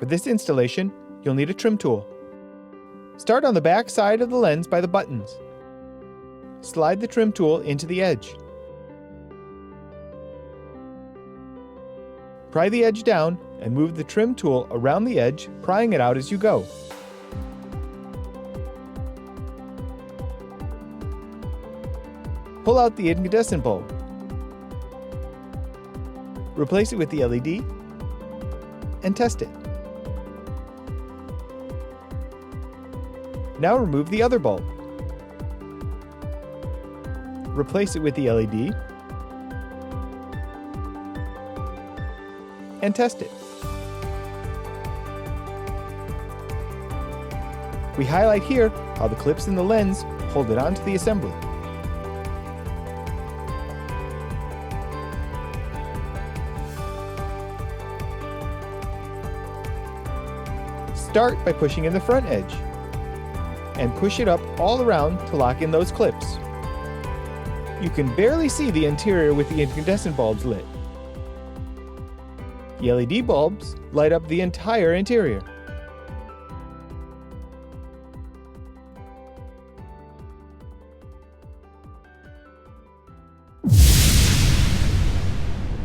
For this installation, you'll need a trim tool. Start on the back side of the lens by the buttons. Slide the trim tool into the edge. Pry the edge down and move the trim tool around the edge, prying it out as you go. Pull out the incandescent bulb. Replace it with the LED and test it. Now remove the other bulb. Replace it with the LED and test it. We highlight here how the clips in the lens hold it onto the assembly. Start by pushing in the front edge and push it up all around to lock in those clips. You can barely see the interior with the incandescent bulbs lit. The LED bulbs light up the entire interior.